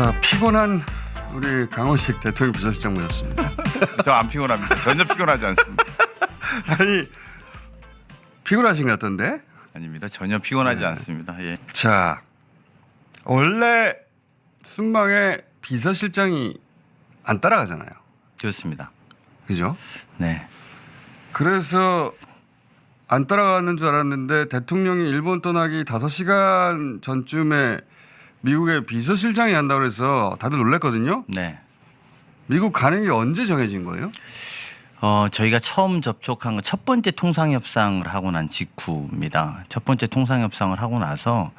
자, 피곤한 우리 강원식 대통령 비서실장 모셨습니다. 저 안 피곤합니다. 전혀 피곤하지 않습니다. 아니, 피곤하신 것 같던데? 아닙니다. 전혀 피곤하지 않습니다. 예. 자, 원래 순방에 비서실장이 안 따라가잖아요. 그렇습니다. 그죠? 네. 그래서 안 따라가는 줄 알았는데 대통령이 일본 떠나기 5시간 전쯤에 미국의 비서실장이 한다고 해서 다들 놀랐거든요. 네. 미국 가는 게 언제 정해진 거예요? 저희가 처음 접촉한 건 첫 번째 통상협상을 하고 난 직후입니다. 첫 번째 통상협상을 하고 나서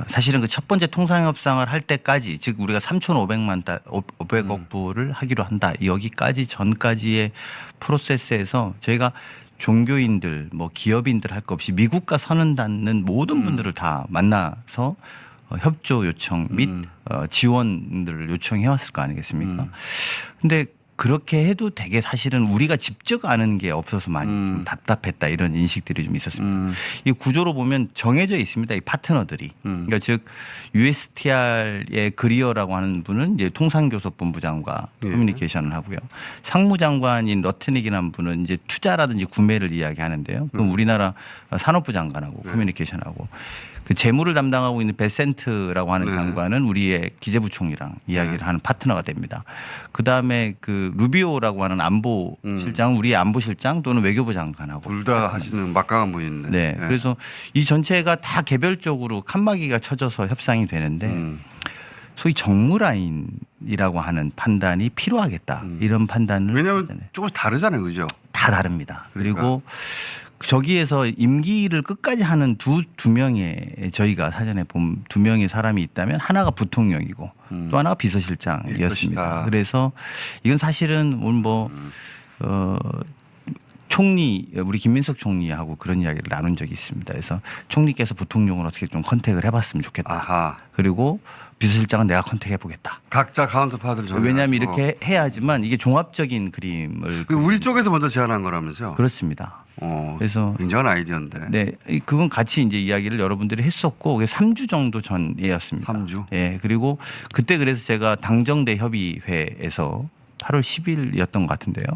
사실은 그 첫 번째 통상협상을 할 때까지 즉 우리가 3,500억 불을 하기로 한다. 여기까지 전까지의 프로세스에서 저희가 종교인들 뭐 기업인들 할 것 없이 미국과 선을 닿는 모든 분들을 다 만나서 협조 요청 및 지원들을 요청해 왔을 거 아니겠습니까? 근데 그렇게 해도 되게 사실은 우리가 직접 아는 게 없어서 많이 좀 답답했다 이런 인식들이 좀 있었습니다. 이 구조로 보면 정해져 있습니다. 이 파트너들이. 그러니까 즉 USTR의 그리어라고 하는 분은 이제 통상교섭본부장과 커뮤니케이션을 하고요. 상무장관인 러트닉이라는 분은 이제 투자라든지 구매를 이야기하는데요. 그럼 우리나라 산업부 장관하고 커뮤니케이션하고 그 재무를 담당하고 있는 베센트라고 하는 장관은 우리의 기재부총리랑 이야기를 하는 파트너가 됩니다. 그 다음에 그 루비오라고 하는 안보실장은 우리의 안보실장 또는 외교부 장관하고 둘 다 하시는 막강한 분인데. 네. 그래서 이 전체가 다 개별적으로 칸막이가 쳐져서 협상이 되는데 소위 정무라인이라고 하는 판단이 필요하겠다. 이런 판단을 왜냐하면 했잖아요. 조금씩 다르잖아요. 그죠? 다 다릅니다. 그러니까. 그리고 저기에서 임기를 끝까지 하는 두 명의 저희가 사전에 본 두 명의 사람이 있다면 하나가 부통령이고 또 하나가 비서실장이었습니다. 것이다. 그래서 이건 사실은 오늘 총리 우리 김민석 총리하고 그런 이야기를 나눈 적이 있습니다. 그래서 총리께서 부통령을 어떻게 좀 컨택을 해봤으면 좋겠다. 아하. 그리고 비서실장은 내가 컨택해보겠다. 각자 카운터파트를 정해. 왜냐하면 이렇게 해야지만 이게 종합적인 그림을 우리 쪽에서 먼저 제안한 거라면서요? 그렇습니다. 그래서 굉장한 아이디어인데. 네, 그건 같이 이제 이야기를 여러분들이 했었고 그게 3주 정도 전이었습니다. 3주? 예, 그리고 그때 그래서 제가 당정대 협의회에서 8월 10일이었던 것 같은데요.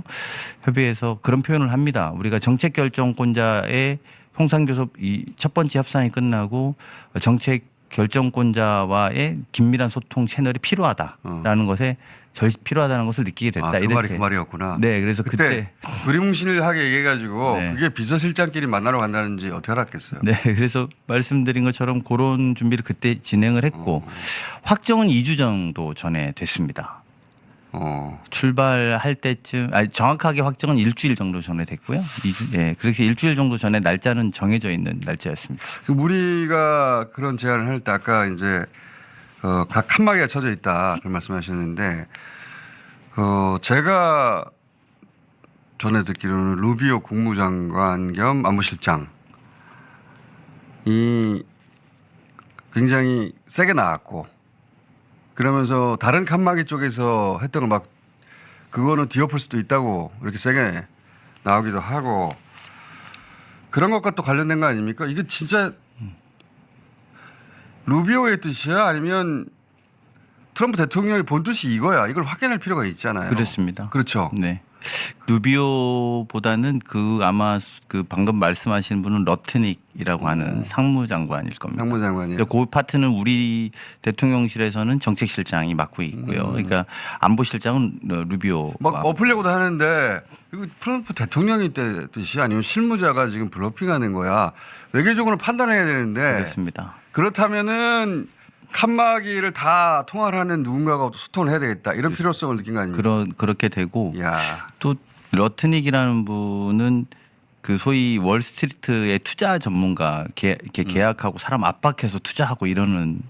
협의회에서 그런 표현을 합니다. 우리가 정책 결정권자의 통상교섭 이 첫 번째 협상이 끝나고 정책 결정권자와의 긴밀한 소통 채널이 필요하다라는 것에 필요하다는 것을 느끼게 됐다. 그 이렇게. 말이 그 말이었구나. 네, 그래서 그때 두리뭉실하게 얘기해가지고 네. 그게 비서실장끼리 만나러 간다는지 어떻게 알았겠어요? 네, 그래서 말씀드린 것처럼 그런 준비를 그때 진행을 했고 확정은 2주 정도 전에 됐습니다. 출발할 때쯤 정확하게 확정은 일주일 정도 전에 됐고요. 2주, 예, 그렇게 일주일 정도 전에 날짜는 정해져 있는 날짜였습니다. 우리가 그런 제안을 할 때 아까 이제 각 칸막이가 쳐져 있다 그런 말씀하셨는데 제가 전에 듣기로는 루비오 국무장관 겸 안보실장이 굉장히 세게 나왔고 그러면서 다른 칸막이 쪽에서 했던 걸 막 그거는 뒤엎을 수도 있다고 이렇게 세게 나오기도 하고 그런 것과 또 관련된 거 아닙니까? 이게 진짜 루비오의 뜻이야? 아니면 트럼프 대통령의 본 뜻이 이거야? 이걸 확인할 필요가 있잖아요. 그렇습니다. 그렇죠. 네. 루비오보다는 아마 방금 말씀하신 분은 러트닉이라고 하는 상무장관일 겁니다. 상무장관이. 그 파트는 우리 대통령실에서는 정책실장이 맡고 있고요. 그러니까 안보실장은 루비오. 막 엎으려고도 하는데 이거 트럼프 대통령이 뜻이 아니면 실무자가 지금 블러핑하는 거야. 외교적으로 판단해야 되는데. 그렇습니다. 그렇다면은 칸막이를 다 통화하는 누군가가 소통을 해야 되겠다. 이런 필요성을 느낀 거 아닙니까? 그렇게 되고 야. 또 러트닉이라는 분은 그 소위 월스트리트의 투자 전문가 계약하고 사람 압박해서 투자하고 이러는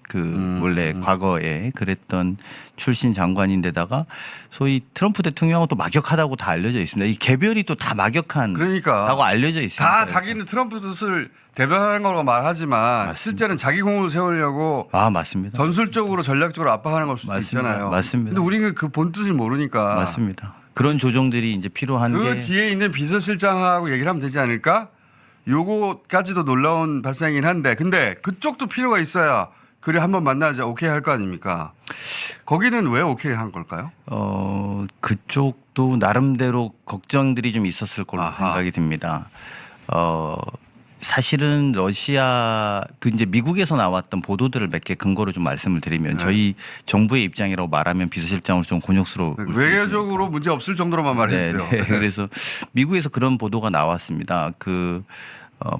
원래 과거에 그랬던 출신 장관인데다가 소위 트럼프 대통령하고 또 막역하다고 다 알려져 있습니다. 이 개별이 또 다 막역한 그러니까 라고 알려져 있습니다. 다 자기는 트럼프 뜻을 대변하는 거라고 말하지만 맞습니다. 실제는 자기 공을 세우려고 맞습니다. 전술적으로 전략적으로 압박하는 걸 수도 맞습니다. 있잖아요. 맞습니다. 근데 우리는 그 본 뜻을 모르니까. 맞습니다. 그런 조정들이 이제 필요한 그 게 뒤에 있는 비서실장하고 얘기를 하면 되지 않을까? 요거까지도 놀라운 발상이긴 한데 근데 그쪽도 필요가 있어야 그래 한번 만나자 오케이 할 거 아닙니까? 거기는 왜 오케이 한 걸까요? 그쪽도 나름대로 걱정들이 좀 있었을 걸로 아하. 생각이 듭니다. 사실은 러시아 이제 미국에서 나왔던 보도들을 몇 개 근거로 좀 말씀을 드리면 네. 저희 정부의 입장이라고 말하면 비서실장으로 좀 곤욕스러울 수 외교적으로 문제 없을 정도로만 말해주세요. 네. 그래서 미국에서 그런 보도가 나왔습니다.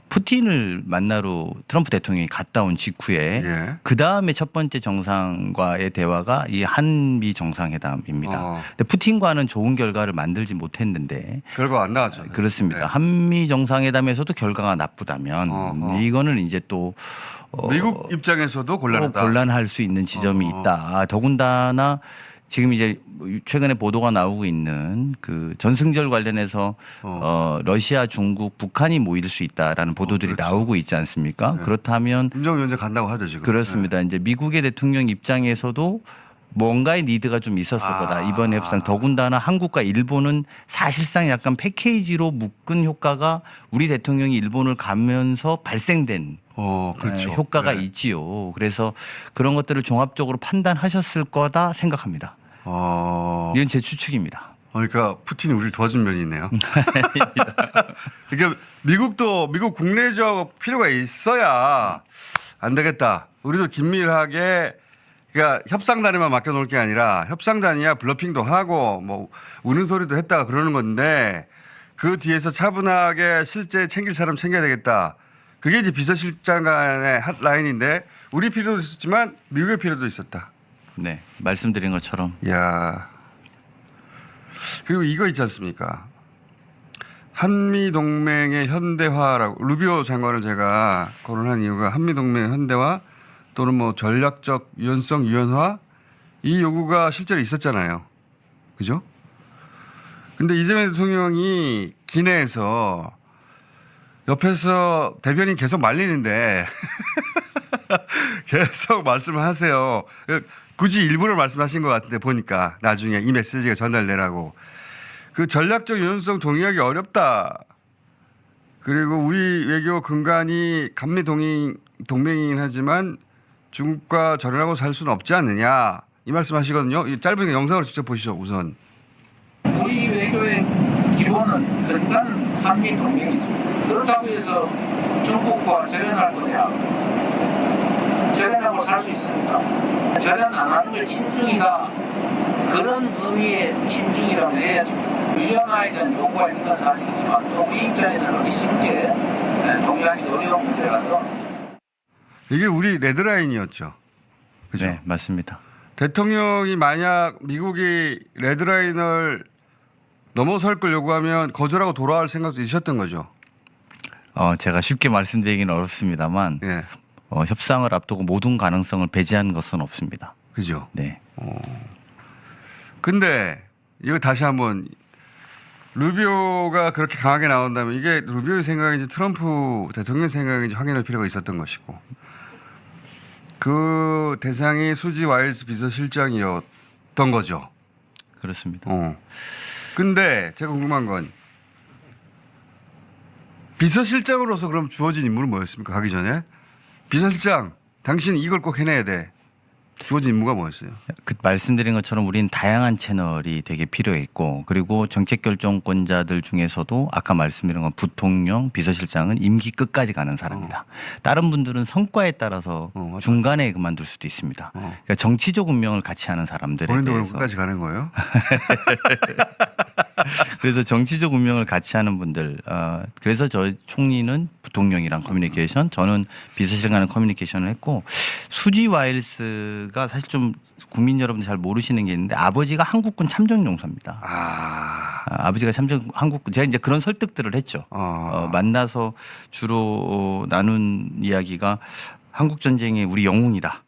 푸틴을 만나러 트럼프 대통령이 갔다 온 직후에 예. 그 다음에 첫 번째 정상과의 대화가 이 한미 정상회담입니다. 근데 푸틴과는 좋은 결과를 만들지 못했는데 결과 안 나왔죠. 그렇습니다. 네. 한미 정상회담에서도 결과가 나쁘다면 이거는 이제 또 미국 입장에서도 곤란하다. 곤란할 수 있는 지점이 있다. 더군다나 지금 이제 최근에 보도가 나오고 있는 그 전승절 관련해서 러시아, 중국, 북한이 모일 수 있다라는 보도들이 그렇죠. 나오고 있지 않습니까? 네. 그렇다면 김정은 위원장 간다고 하죠 지금. 그렇습니다. 이제 미국의 대통령 입장에서도 뭔가의 니드가 좀 있었을 거다. 이번 협상 더군다나 한국과 일본은 사실상 약간 패키지로 묶은 효과가 우리 대통령이 일본을 가면서 발생된 그렇죠. 효과가 네. 있지요. 그래서 그런 것들을 종합적으로 판단하셨을 거다 생각합니다. 이건 제 추측입니다. 그러니까 푸틴이 우리를 도와준 면이 있네요. 그러니까 미국 국내적 필요가 있어야 안 되겠다. 우리도 긴밀하게 그러니까 협상단에만 맡겨놓을 게 아니라 협상단이야 블러핑도 하고 뭐 우는 소리도 했다가 그러는 건데 그 뒤에서 차분하게 실제 챙길 사람 챙겨야 되겠다. 그게 이제 비서실장 간의 핫라인인데 우리 필요도 있었지만 미국의 필요도 있었다. 네, 말씀드린 것처럼. 야. 그리고 이거 있지 않습니까? 한미 동맹의 현대화라고 루비오 장관을 제가 거론한 이유가 한미 동맹의 현대화 또는 뭐 전략적 유연성 유연화 이 요구가 실제로 있었잖아요. 그죠? 근데 이재명 대통령이 기내에서 옆에서 대변인 계속 말리는데 계속 말씀을 하세요. 굳이 일부러 말씀하신 것 같은데 보니까 나중에 이 메시지가 전달되라고. 그 전략적 유연성 동의하기 어렵다. 그리고 우리 외교 근간이 한미 동맹이긴 하지만 중국과 절연하고 살 수는 없지 않느냐. 이 말씀 하시거든요. 이 짧은 영상으로 직접 보시죠 우선. 우리 외교의 기본은 근간은 한미 동맹이죠. 그렇다고 해서 중국과 절연할 거냐? 절연하고 살 수 있습니까? 절연 안 하는 걸 친중이다. 그런 의미의 친중이라고 해야죠. 위안화에 대한 요구가 있는 건 사실이지만 또 우리 입장에서는 그렇게 쉽게 동의하기 어려운 문제라서 이게 우리 레드라인이었죠. 그죠? 네, 맞습니다. 대통령이 만약 미국이 레드라인을 넘어설 걸 요구하면 거절하고 돌아올 생각도 있으셨던 거죠. 제가 쉽게 말씀드리기는 어렵습니다만 예. 협상을 앞두고 모든 가능성을 배제한 것은 없습니다. 그죠. 네. 근데 이거 다시 한번 루비오가 그렇게 강하게 나온다면 이게 루비오의 생각인지 트럼프 대통령의 생각인지 확인할 필요가 있었던 것이고 그 대상이 수지 와일스 비서실장이었던 거죠. 그렇습니다. 근데 제가 궁금한 건 비서실장으로서 그럼 주어진 임무는 뭐였습니까? 가기 전에 비서실장 당신 이걸 꼭 해내야 돼. 주어진 임무가 뭐였어요? 그 말씀드린 것처럼 우리는 다양한 채널이 되게 필요했고 그리고 정책 결정권자들 중에서도 아까 말씀드린 건 부통령, 비서실장은 임기 끝까지 가는 사람이다. 다른 분들은 성과에 따라서 중간에 그만둘 수도 있습니다. 그러니까 정치적 운명을 같이 하는 사람들에 본인도 그럼 대해서 끝까지 가는 거예요? 그래서 정치적 운명을 같이 하는 분들 그래서 저 총리는 부통령이랑 커뮤니케이션 저는 비서실장과는 커뮤니케이션을 했고 수지 와일스가 사실 좀 국민 여러분들 잘 모르시는 게 있는데 아버지가 한국군 참전용사입니다. 아버지가 한국군 제가 이제 그런 설득들을 했죠. 만나서 주로 나눈 이야기가 한국 전쟁이 우리 영웅이다.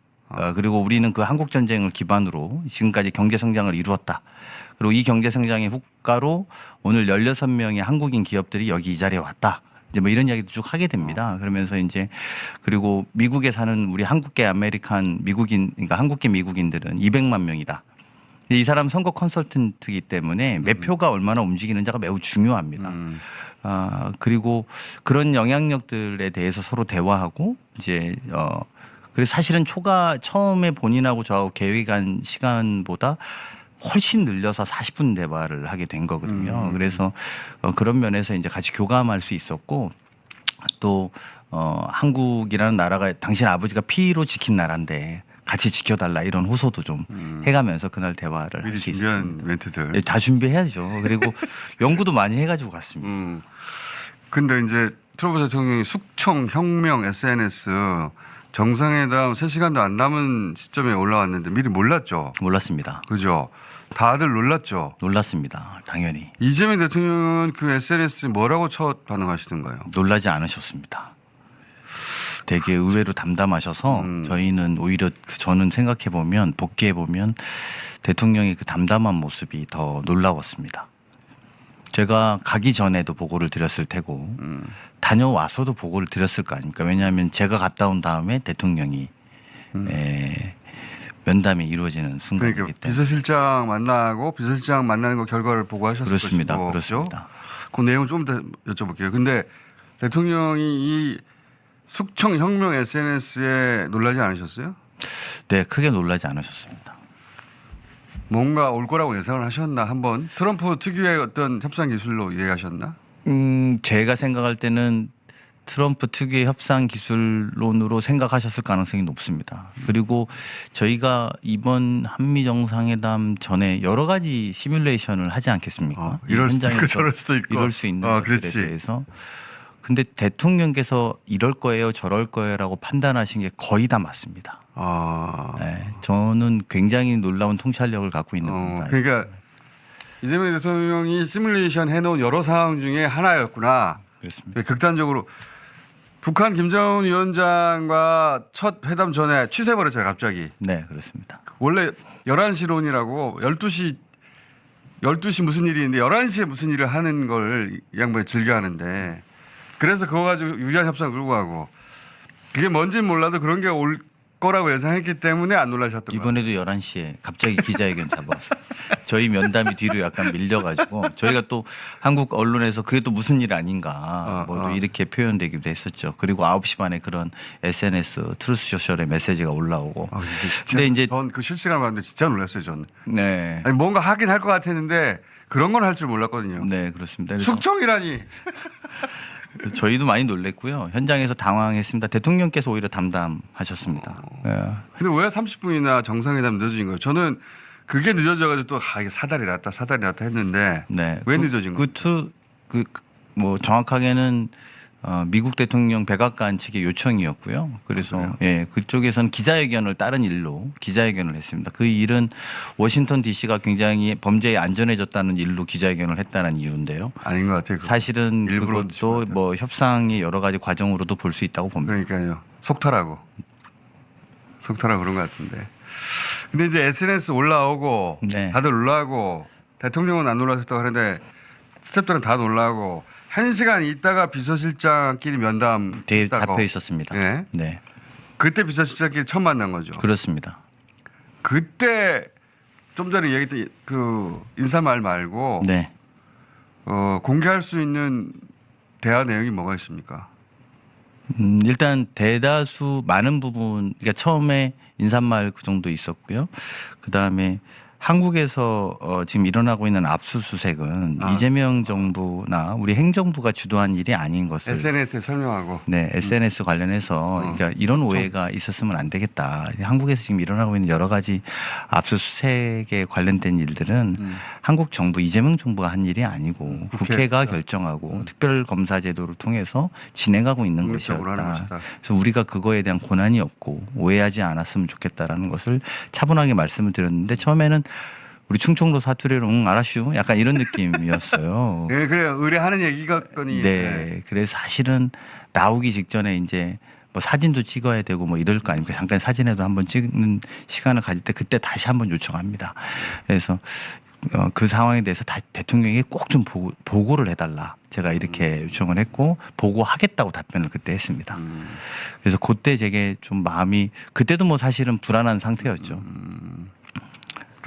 그리고 우리는 그 한국 전쟁을 기반으로 지금까지 경제 성장을 이루었다. 그리고 이 경제 성장의 후가로 오늘 16명의 한국인 기업들이 여기 이 자리에 왔다. 이제 뭐 이런 이야기도 쭉 하게 됩니다. 그러면서 이제 그리고 미국에 사는 우리 한국계 아메리칸 미국인, 그러니까 한국계 미국인들은 200만 명이다. 이 사람 선거 컨설턴트이기 때문에 매표가 얼마나 움직이는지가 매우 중요합니다. 그리고 그런 영향력들에 대해서 서로 대화하고 이제 그래서 사실은 처음에 본인하고 저하고 계획한 시간보다 훨씬 늘려서 40분 대화를 하게 된 거거든요. 그래서 그런 면에서 이제 같이 교감할 수 있었고 또 한국이라는 나라가 당신 아버지가 피로 지킨 나라인데 같이 지켜달라 이런 호소도 좀 해가면서 그날 대화를 할 미리 수 준비한 있었습니다. 멘트들. 네, 다 준비해야죠. 그리고 연구도 많이 해가지고 갔습니다. 근데 이제 트럼프 대통령이 숙청, 혁명, SNS 정상회담 3시간도 안 남은 시점에 올라왔는데 미리 몰랐죠. 몰랐습니다. 그죠? 다들 놀랐죠. 놀랐습니다. 당연히. 이재명 대통령은 그 SNS 뭐라고 첫 반응하시던가요? 놀라지 않으셨습니다. 되게 의외로 담담하셔서 저희는 오히려 저는 생각해 보면 복귀해 보면 대통령의 그 담담한 모습이 더 놀라웠습니다. 제가 가기 전에도 보고를 드렸을 테고 다녀와서도 보고를 드렸을 거 아닙니까? 왜냐하면 제가 갔다 온 다음에 대통령이 면담이 이루어지는 순간이기 그러니까 때문에 비서실장 만나고 비서실장 만나는 거 결과를 보고하셨을 그렇습니다. 것이고 그렇습니다. 그죠? 그 내용 좀 더 여쭤볼게요. 근데 대통령이 이 숙청 혁명 SNS에 놀라지 않으셨어요? 네, 크게 놀라지 않으셨습니다. 뭔가 올 거라고 예상을 하셨나 한번 트럼프 특유의 어떤 협상 기술로 이해하셨나? 제가 생각할 때는 트럼프 특유의 협상 기술론으로 생각하셨을 가능성이 높습니다. 그리고 저희가 이번 한미 정상회담 전에 여러 가지 시뮬레이션을 하지 않겠습니까? 이럴 수도 현장에서 있고 저럴 수도 있고 이럴 수 있는 그렇지. 것들에 대해서. 근데 대통령께서 이럴 거예요, 저럴 거예요라고 판단하신 게 거의 다 맞습니다. 네, 저는 굉장히 놀라운 통찰력을 갖고 있는 겁니다. 그러니까 이재명 대통령이 시뮬레이션 해놓은 여러 상황 중에 하나였구나. 그렇습니다. 극단적으로 북한 김정은 위원장과 첫 회담 전에 취소해버렸잖아요. 갑자기. 네, 그렇습니다. 원래 11시론이라고 12시 무슨 일이 있는데 11시에 무슨 일을 하는 걸 이 양반이 즐겨하는데 그래서 그거 가지고 유리한 협상을 끌고 가고 그게 뭔지는 몰라도 그런 게 올 거라고 예상했기 때문에 안 놀라셨던 거예요. 이번에도 11시에 갑자기 기자회견 잡아왔어요. 저희 면담이 뒤로 약간 밀려가지고 저희가 또 한국 언론에서 그게 또 무슨 일 아닌가 또 이렇게 표현되기도 했었죠. 그리고 9시 반에 그런 SNS 트루스 소셜의 메시지가 올라오고. 근데 이제 전 그 실시간 봤는데 진짜 놀랐어요. 저는. 네. 아니 뭔가 하긴 할 것 같았는데 그런 건 할 줄 몰랐거든요. 네, 그렇습니다. 그래서 숙청이라니. 저희도 많이 놀랬고요. 현장에서 당황했습니다. 대통령께서 오히려 담담하셨습니다. 네. 근데 왜 30분이나 정상회담 늦어진 거예요? 저는 그게 늦어져가지고 또 이게 사달이 났다 했는데 네. 왜 늦어진 거예요? 뭐 정확하게는 미국 대통령 백악관 측의 요청이었고요. 그래서 그쪽에서는 기자회견을 다른 일로 기자회견을 했습니다. 그 일은 워싱턴 D.C.가 굉장히 범죄에 안전해졌다는 일로 기자회견을 했다는 이유인데요. 아닌 것 같아요. 그거. 사실은 일부러 그것도 뭐 협상의 여러 가지 과정으로도 볼 수 있다고 봅니다. 그러니까요. 속타라고 그런 것 같은데. 근데 이제 SNS 올라오고 네. 다들 놀라고 대통령은 안 놀라셨다고 하는데 스태프들은 다 놀라고 1시간 있다가 비서실장끼리 면담 되게 했다고. 잡혀 있었습니다. 네. 네, 그때 비서실장끼리 처음 만난 거죠. 그렇습니다. 그때 좀 전에 얘기했던 그 인사말 말고 네. 공개할 수 있는 대화 내용이 뭐가 있습니까? 일단 대다수 많은 부분, 그러니까 처음에 인사말 그 정도 있었고요. 그 다음에 한국에서 지금 일어나고 있는 압수수색은 이재명 정부나 우리 행정부가 주도한 일이 아닌 것을 SNS에 설명하고. 네, SNS 관련해서 그러니까 이런 오해가 있었으면 안 되겠다. 한국에서 지금 일어나고 있는 여러 가지 압수수색에 관련된 일들은 한국 정부, 이재명 정부가 한 일이 아니고 국회가 결정하고 특별검사제도를 통해서 진행하고 있는 독립적으로 하는 것이었다. 것이다. 그래서 우리가 그거에 대한 고난이 없고 오해하지 않았으면 좋겠다라는 것을 차분하게 말씀을 드렸는데 처음에는 우리 충청도 사투리로 알았슈 약간 이런 느낌이었어요. 네, 그래요. 의뢰하는 얘기가거니. 네. 그래서 사실은 나오기 직전에 이제 뭐 사진도 찍어야 되고 뭐 이럴 거 아닙니까? 잠깐 사진에도 한번 찍는 시간을 가질 때 그때 다시 한번 요청합니다. 그래서 그 상황에 대해서 대통령에게 꼭 좀 보고를 해달라. 제가 이렇게 요청을 했고 보고하겠다고 답변을 그때 했습니다. 그래서 그때 제게 좀 마음이 그때도 뭐 사실은 불안한 상태였죠.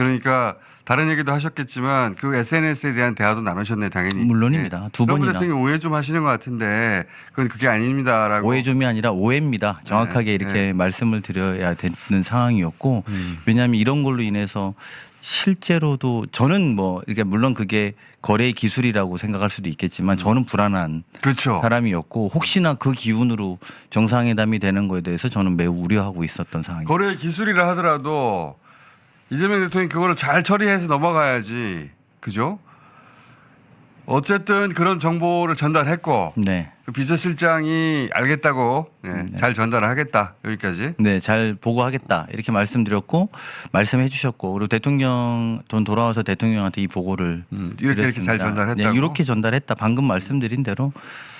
그러니까 다른 얘기도 하셨겠지만 그 SNS에 대한 대화도 나누셨네 당연히. 물론입니다. 두 트럼프 번이나. 대통령이 오해 좀 하시는 것 같은데 그건 그게 아닙니다라고. 오해 좀이 아니라 오해입니다. 정확하게 네, 이렇게 말씀을 드려야 되는 상황이었고 왜냐하면 이런 걸로 인해서 실제로도 저는 뭐 이게 물론 그게 거래의 기술이라고 생각할 수도 있겠지만 저는 불안한 그렇죠. 사람이었고 혹시나 그 기운으로 정상회담이 되는 거에 대해서 저는 매우 우려하고 있었던 상황입니다. 거래 기술이라 하더라도 이재명 대통령이 그거를 잘 처리해서 넘어가야지. 그죠? 어쨌든 그런 정보를 전달했고 네. 그 비서실장이 알겠다고 잘 전달하겠다 여기까지. 네, 잘 보고하겠다 이렇게 말씀드렸고 말씀해 주셨고 그리고 대통령 전 돌아와서 대통령한테 이 보고를 이렇게 잘 드렸습니다. 전달했다고. 네, 이렇게 전달했다. 방금 말씀드린 대로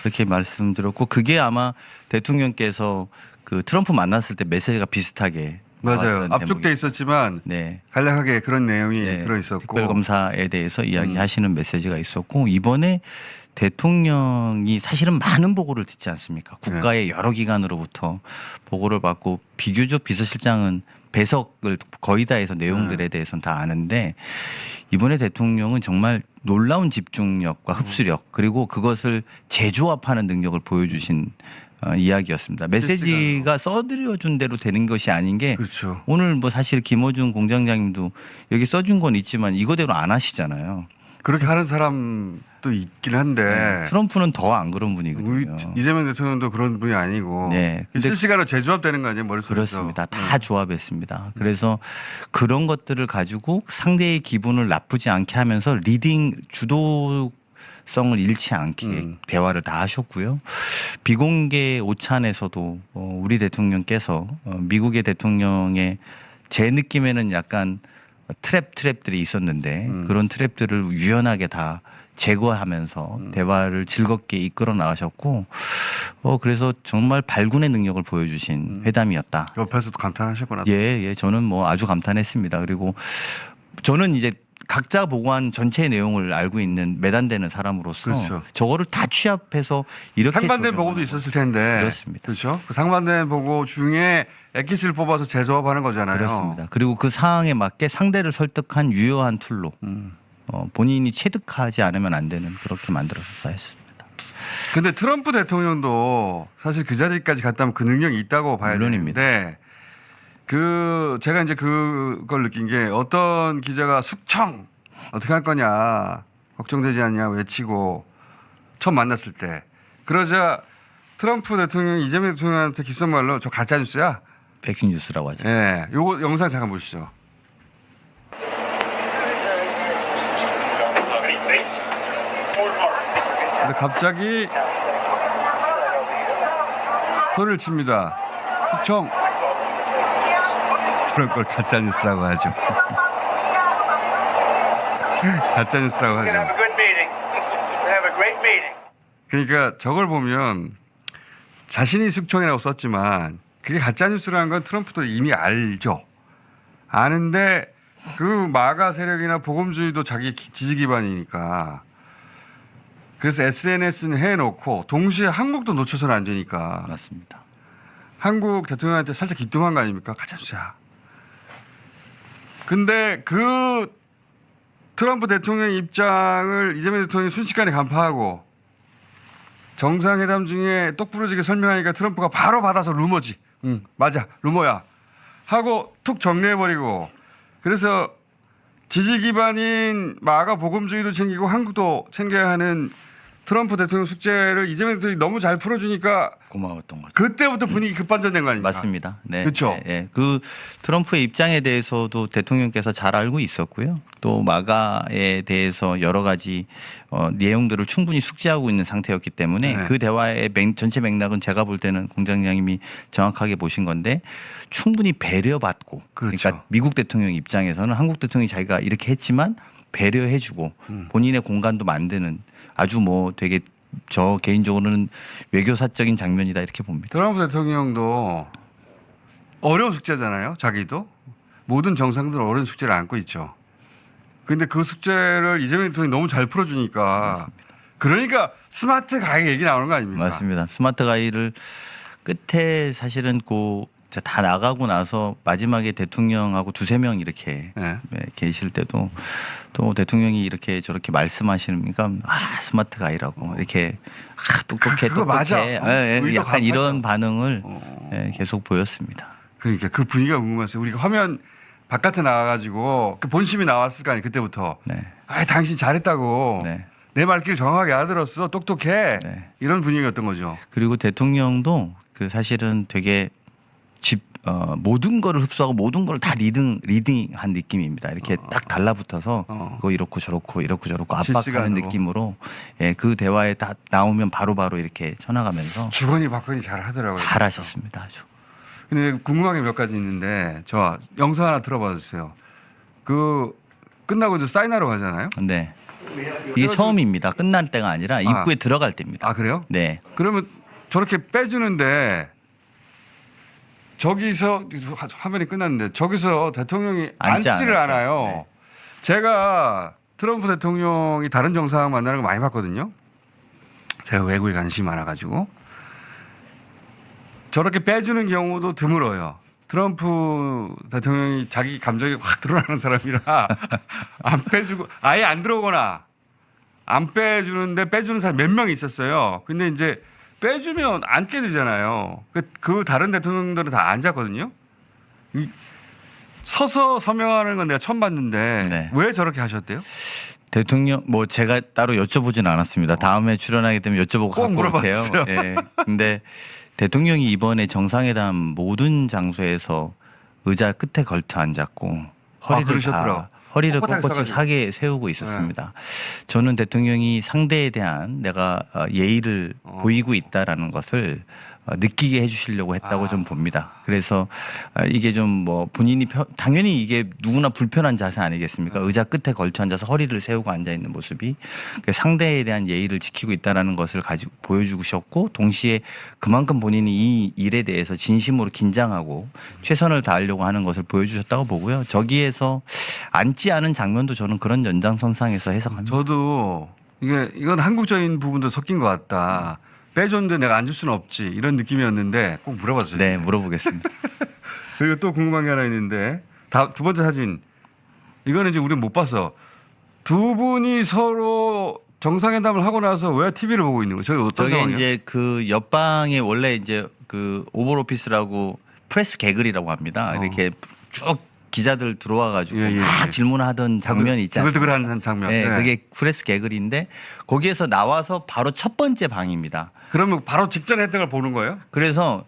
이렇게 말씀드렸고 그게 아마 대통령께서 그 트럼프 만났을 때 메시지가 비슷하게 맞아요. 나왔던 압축돼 대목이- 있었지만 네. 간략하게 그런 내용이 네, 들어 있었고. 특별검사에 대해서 이야기하시는 메시지가 있었고 이번에 대통령이 사실은 많은 보고를 듣지 않습니까? 국가의 여러 기관으로부터 보고를 받고 비교적 비서실장은 배석을 거의 다 해서 내용들에 대해서는 다 아는데 이번에 대통령은 정말 놀라운 집중력과 흡수력 그리고 그것을 재조합하는 능력을 보여주신 이야기였습니다. 메시지가 써드려준 대로 되는 것이 아닌 게 그렇죠. 오늘 뭐 사실 김어준 공장장님도 여기 써준 건 있지만 이거대로 안 하시잖아요. 그렇게 하는 사람도 있긴 한데 트럼프는 더 안 그런 분이거든요. 이재명 대통령도 그런 분이 아니고 네. 근데 실시간으로 재조합되는 거 아니에요 머릿속에서. 그렇습니다. 다 조합했습니다. 그래서 그런 것들을 가지고 상대의 기분을 나쁘지 않게 하면서 리딩 주도성을 잃지 않게 대화를 다 하셨고요. 비공개 오찬에서도 우리 대통령께서 미국의 대통령의 제 느낌에는 약간 트랩들이 있었는데 그런 트랩들을 유연하게 다 제거하면서 대화를 즐겁게 이끌어 나가셨고 그래서 정말 발군의 능력을 보여주신 회담이었다. 옆에서도 감탄하셨구나. 예, 저는 뭐 아주 감탄했습니다. 그리고 저는 이제 각자 보고한 전체 내용을 알고 있는 매단되는 사람으로서 그렇죠. 저거를 다 취합해서 이렇게 상반된 조명하는 보고도 거죠. 있었을 텐데. 그렇습니다. 그렇죠. 그 상반된 보고 중에 엑기스를 뽑아서 재조합하는 거잖아요. 그렇습니다. 그리고 그 상황에 맞게 상대를 설득한 유효한 툴로 본인이 체득하지 않으면 안 되는 그렇게 만들어서 했습니다. 근데 트럼프 대통령도 사실 그 자리까지 갔다면 그 능력이 있다고 봐야 물론입니다. 되는데 그 제가 이제 그걸 느낀 게 어떤 기자가 숙청 어떻게 할 거냐 걱정되지 않냐 외치고 처음 만났을 때 그러자 트럼프 대통령이 이재명 대통령한테 귓속말로 저 가짜 뉴스야. 백신 뉴스라고 하죠. 예, 요거 영상 잠깐 보시죠. 근데 갑자기 소리를 칩니다. 숙청. 그런 걸 가짜 뉴스라고 하죠. 가짜 뉴스라고 We're gonna have 하죠. a good meeting. We're gonna have a great meeting. 그러니까 저걸 보면 자신이 숙청이라고 썼지만 그게 가짜 뉴스라는 건 트럼프도 이미 알죠. 아는데 그 마가 세력이나 복음주의도 자기 지지 기반이니까 그래서 SNS는 해놓고 동시에 한국도 놓쳐서는 안 되니까 맞습니다. 한국 대통령한테 살짝 기뚱한 거 아닙니까? 가짜 뉴스야. 근데 그 트럼프 대통령 입장을 이재명 대통령이 순식간에 간파하고 정상회담 중에 똑부러지게 설명하니까 트럼프가 바로 받아서 루머지. 응, 맞아. 루머야. 하고 툭 정리해버리고 그래서 지지 기반인 마가 복음주의도 챙기고 한국도 챙겨야 하는 트럼프 대통령 숙제를 이재명 대통령이 너무 잘 풀어주니까 고마웠던 거죠. 그때부터 분위기 급반전된 거 아닙니까? 맞습니다. 네. 그쵸? 네, 네. 그 트럼프의 입장에 대해서도 대통령께서 잘 알고 있었고요. 또 마가에 대해서 여러 가지 내용들을 충분히 숙지하고 있는 상태였기 때문에 네. 그 대화의 전체 맥락은 제가 볼 때는 공장장님이 정확하게 보신 건데 충분히 배려받고 그렇죠. 그러니까 미국 대통령 입장에서는 한국 대통령이 자기가 이렇게 했지만 배려해주고 본인의 공간도 만드는 아주 뭐 되게 저 개인적으로는 외교사적인 장면이다 이렇게 봅니다. 트럼프 대통령도 어려운 숙제잖아요. 자기도. 모든 정상들은 어려운 숙제를 안고 있죠. 근데 그 숙제를 이재명 대통령이 너무 잘 풀어주니까 그러니까 스마트 가이 얘기 나오는 거 아닙니까? 맞습니다. 스마트 가이를 끝에 사실은 그 다 나가고 나서 마지막에 대통령하고 두세 명 이렇게 네. 계실 때도 또 대통령이 이렇게 저렇게 말씀하시니까 스마트 가이라고 이렇게 똑똑해 그거 맞아. 의도 약간 맞아. 이런 반응을 계속 보였습니다. 그러니까 그 분위기가 궁금했어요. 우리가 화면 바깥에 나와가지고 그 본심이 나왔을 거 아니에요. 그때부터. 네. 당신 잘했다고. 네. 내 말귀를 정확하게 알아들었어. 똑똑해. 네. 이런 분위기였던 거죠. 그리고 대통령도 그 사실은 되게 모든 거를 흡수하고 모든 걸 다 리딩한 느낌입니다. 이렇게 딱 달라붙어서 그거 이렇고 저렇고 압박하는 실시간으로. 느낌으로 그 대화에 다 나오면 바로바로 이렇게 쳐나가면서 주거니 받거니 잘 하더라고요. 잘하셨습니다. 아주. 근데 궁금한 게 몇 가지 있는데 저 영상 하나 들어봐 주세요. 그 끝나고 이제 사인하러 가잖아요. 네. 이게 처음입니다. 끝날 때가 아니라 입구에 들어갈 때입니다. 아 그래요? 네. 그러면 저렇게 빼주는데 저기서 화면이 끝났는데 저기서 대통령이 앉지 앉지를 않았어요. 않아요. 네. 제가 트럼프 대통령이 다른 정상 만나는 거 많이 봤거든요. 제가 외국에 관심이 많아가지고 저렇게 빼주는 경우도 드물어요. 트럼프 대통령이 자기 감정이 확 드러나는 사람이라 안 빼주고 아예 안 들어오거나 안 빼주는데 빼주는 사람 몇 명 있었어요. 근데 이제 빼주면 앉게 되잖아요. 그 다른 대통령들은 다 앉았거든요. 서서 서명하는 건 내가 처음 봤는데 네. 왜 저렇게 하셨대요? 대통령 제가 따로 여쭤보진 않았습니다. 다음에 출연하게 되면 여쭤보고 꼭 갖고 올게요. 물어봤어요. 예. 근데 대통령이 이번에 정상회담 모든 장소에서 의자 끝에 걸터 앉았고 허리를 그러셨더라. 허리를 꼿꼿하게 꼿꼿이 서가지고. 사게 세우고 있었습니다. 저는 대통령이 상대에 대한 내가 예의를 보이고 있다라는 것을 느끼게 해주시려고 했다고 좀 봅니다. 그래서 이게 좀 본인이 당연히 이게 누구나 불편한 자세 아니겠습니까? 의자 끝에 걸쳐 앉아서 허리를 세우고 앉아 있는 모습이 상대에 대한 예의를 지키고 있다라는 것을 가지고 보여주셨고 동시에 그만큼 본인이 이 일에 대해서 진심으로 긴장하고 최선을 다하려고 하는 것을 보여주셨다고 보고요. 저기에서 앉지 않은 장면도 저는 그런 연장선상에서 해석합니다. 저도 이건 한국적인 부분도 섞인 것 같다. 빼줬는데 내가 앉을 수는 없지 이런 느낌이었는데 꼭 물어봤어요. 네, 물어보겠습니다. 그리고 또 궁금한 게 하나 있는데 두 번째 사진 이거는 이제 우리는 못 봤어. 두 분이 서로 정상회담을 하고 나서 왜 TV를 보고 있는 거예요? 저기 어떤 저게 상황이에요? 이제 그 옆방에 원래 이제 그 오벌 오피스라고 프레스 개글이라고 합니다. 이렇게 쭉 기자들 들어와 가지고 예, 예, 막 예. 질문하던 장면이 있지 않습니까? 드글드글한 장면. 네, 네. 그게 프레스 개글인데 거기에서 나와서 바로 첫 번째 방입니다. 그러면 바로 직전에 했던 걸 보는 거예요? 그래서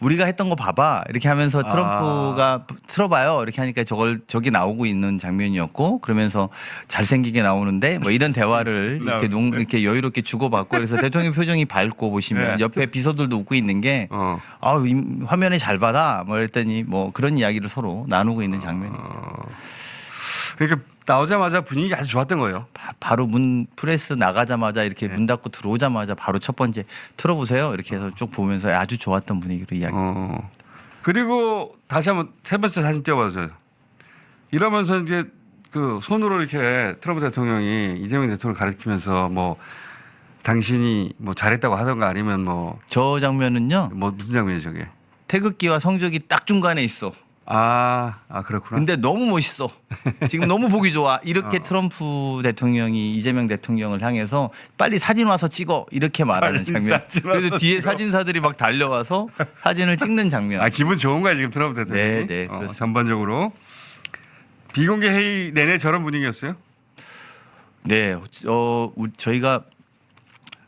우리가 했던 거 봐봐 이렇게 하면서 트럼프가 틀어봐요 이렇게 하니까 저기 나오고 있는 장면이었고 그러면서 잘생기게 나오는데 이런 대화를 이렇게 이렇게 여유롭게 주고받고 그래서 대통령 표정이 밝고 보시면 네. 옆에 비서들도 웃고 있는 게 화면에 잘 받아 그랬더니 그런 이야기를 서로 나누고 있는 장면이에요. 그러니까 나오자마자 분위기가 아주 좋았던 거예요. 바로 프레스 나가자마자 이렇게 문 닫고 들어오자마자 바로 첫 번째 틀어보세요 이렇게 해서 쭉 보면서 아주 좋았던 분위기로 이야기. 그리고 다시 한번 세 번째 사진 띄워봐줘요. 이러면서 이제 그 손으로 이렇게 트럼프 대통령이 이재명 대통령을 가리키면서 당신이 잘했다고 하던가 아니면 저 장면은요. 무슨 장면이에요 저게? 태극기와 성적이 딱 중간에 있어. 그렇구나. 근데 너무 멋있어. 지금 너무 보기 좋아. 이렇게 트럼프 대통령이 이재명 대통령을 향해서 빨리 사진 와서 찍어 이렇게 말하는 장면. 그래서 뒤에 사진사들이 막 달려와서 사진을 찍는 장면. 기분 좋은 거야 지금 트럼프 대통령이. 네, 그렇습니다. 전반적으로 비공개 회의 내내 저런 분위기였어요? 네, 저희가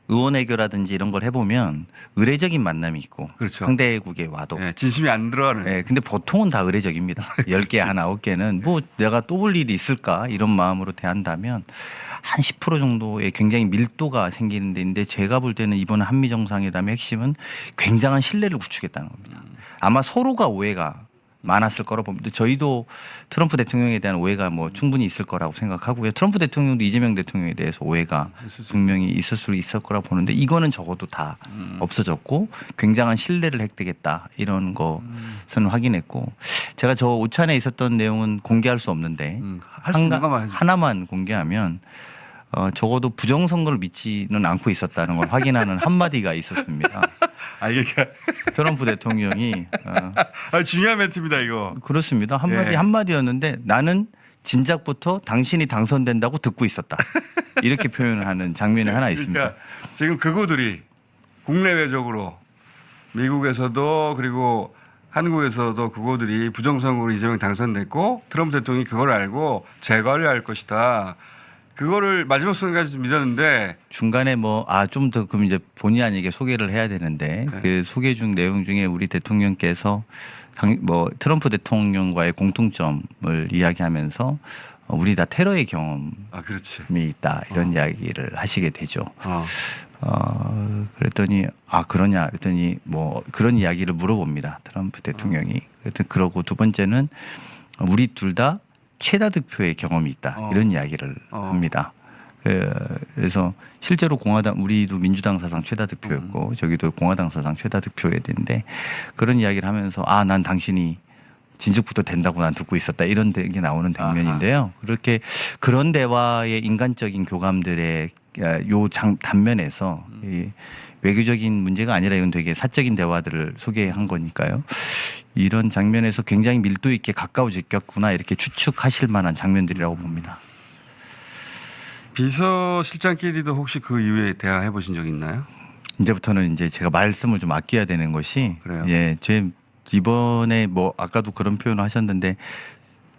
의원외교라든지 이런 걸 해보면 의례적인 만남이 있고 그렇죠. 상대국에 와도 네, 진심이 안 들어가는. 네, 근데 보통은 다 의례적입니다. 10개, 한 9개는 내가 또 볼 일이 있을까 이런 마음으로 대한다면 한 10% 정도의 굉장히 밀도가 생기는 데인데 제가 볼 때는 이번 한미 정상회담의 핵심은 굉장한 신뢰를 구축했다는 겁니다. 아마 서로가 오해가 많았을 거라고 봅니다. 저희도 트럼프 대통령에 대한 오해가 충분히 있을 거라고 생각하고요. 트럼프 대통령도 이재명 대통령에 대해서 오해가 분명히 있을 수 있을 거라고 보는데 이거는 적어도 다 없어졌고 굉장한 신뢰를 획득했다 이런 것은 확인했고 제가 저 오찬에 있었던 내용은 공개할 수 없는데 할 수 있는 것만 해주세요. 하나만 공개하면 적어도 부정선거를 믿지는 않고 있었다는 걸 확인하는 한마디가 있었습니다. 그러니까 트럼프 대통령이 중요한 멘트입니다 이거. 그렇습니다. 예. 한마디였는데 나는 진작부터 당신이 당선된다고 듣고 있었다. 이렇게 표현을 하는 장면이 하나 있습니다. 그러니까 지금 극우들이 국내외적으로 미국에서도 그리고 한국에서도 극우들이 부정선거로 이재명 당선됐고 트럼프 대통령이 그걸 알고 재관을 할 것이다. 그거를 마지막 순간까지 믿었는데 중간에 좀 더 그럼 이제 본의 아니게 소개를 해야 되는데 네. 그 소개 중 내용 중에 우리 대통령께서 트럼프 대통령과의 공통점을 이야기하면서 우리 다 테러의 경험이 그렇지. 있다 이런 이야기를 하시게 되죠. 그랬더니 그러냐 그랬더니 그런 이야기를 물어봅니다. 트럼프 대통령이. 그러고 두 번째는 우리 둘 다 최다 득표의 경험이 있다 이런 이야기를 합니다. 그래서 실제로 우리도 민주당 사상 최다 득표였고 저기도 공화당 사상 최다 득표였는데 그런 이야기를 하면서 난 당신이 진즉부터 된다고 난 듣고 있었다 이런 게 나오는 장면인데요. 그렇게 그런 대화의 인간적인 교감들의 단면에서 이 외교적인 문제가 아니라 이건 되게 사적인 대화들을 소개한 거니까요. 이런 장면에서 굉장히 밀도 있게 가까워지겠구나 이렇게 추측하실 만한 장면들이라고 봅니다. 비서실장끼리도 혹시 그 이후에 대화해 보신 적 있나요? 이제부터는 이제 제가 말씀을 좀 아껴야 되는 것이 그래요? 제 이번에 아까도 그런 표현을 하셨는데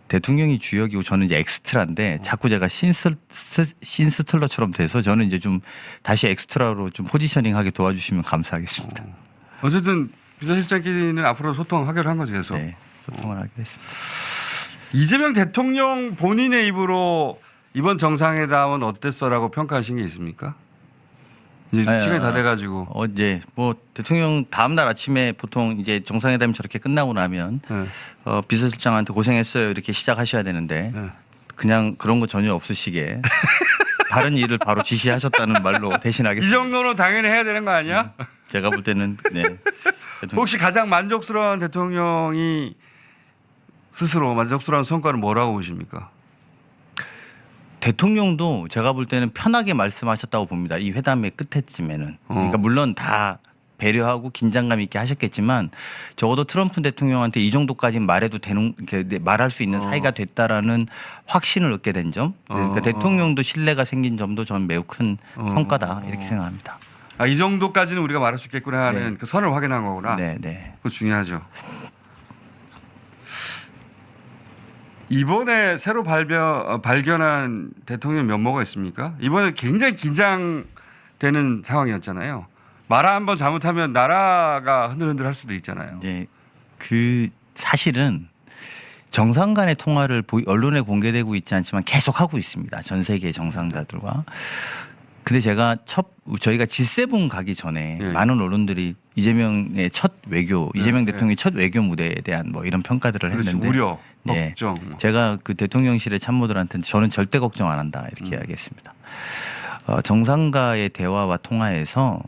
대통령이 주역이고 저는 이제 엑스트라인데 자꾸 제가 신스틀러처럼 돼서 저는 이제 좀 다시 엑스트라로 좀 포지셔닝하게 도와주시면 감사하겠습니다. 어쨌든 비서실장끼리는 앞으로 소통하기로 한 거죠 계속. 네, 소통을 하기로 했습니다. 이재명 대통령 본인의 입으로 이번 정상회담은 어땠어라고 평가하신 게 있습니까? 이제 시간이 다 돼가지고. 어제 대통령 다음 날 아침에 보통 이제 정상회담이 저렇게 끝나고 나면 비서실장한테 고생했어요 이렇게 시작하셔야 되는데 그냥 그런 거 전혀 없으시게 다른 일을 바로 지시하셨다는 말로 대신하겠습니다. 이 정도는 당연히 해야 되는 거 아니야? 제가 볼 때는 혹시 가장 만족스러운 대통령이 스스로 만족스러운 성과는 뭐라고 보십니까? 대통령도 제가 볼 때는 편하게 말씀하셨다고 봅니다. 이 회담의 끝에쯤에는. 그러니까 물론 다 배려하고 긴장감 있게 하셨겠지만 적어도 트럼프 대통령한테 이 정도까지 말해도 되는 말할 수 있는 사이가 됐다라는 확신을 얻게 된 점. 그러니까 대통령도 신뢰가 생긴 점도 저는 매우 큰 성과다 이렇게 생각합니다. 이 정도까지는 우리가 말할 수 있겠구나 하는 네. 그 선을 확인한 거구나. 네. 그거 중요하죠. 이번에 새로 발견한 대통령 면모가 있습니까? 이번에 굉장히 긴장되는 상황이었잖아요. 말 한번 잘못하면 나라가 흔들흔들할 수도 있잖아요. 네. 그 사실은 정상 간의 통화를 언론에 공개되고 있지 않지만 계속 하고 있습니다. 전 세계 정상자들과. 근데 저희가 G7 가기 전에 많은 언론들이 이재명의 이재명 대통령의 첫 외교 무대에 대한 이런 평가들을 했는데 우려, 네. 걱정. 제가 그 대통령실의 참모들한테는 저는 절대 걱정 안 한다 이렇게 이야기했습니다. 정상과의 대화와 통화에서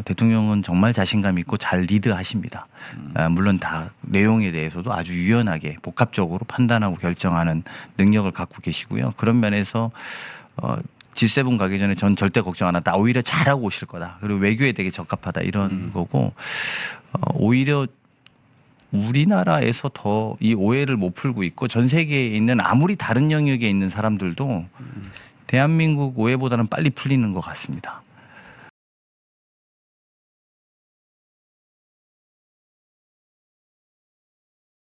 대통령은 정말 자신감 있고 잘 리드하십니다. 물론 다 내용에 대해서도 아주 유연하게 복합적으로 판단하고 결정하는 능력을 갖고 계시고요. 그런 면에서 G7 가기 전에 전 절대 걱정 안 한다. 오히려 잘하고 오실 거다. 그리고 외교에 되게 적합하다 이런 거고 오히려 우리나라에서 더 이 오해를 못 풀고 있고 전 세계에 있는 아무리 다른 영역에 있는 사람들도 대한민국 오해보다는 빨리 풀리는 것 같습니다.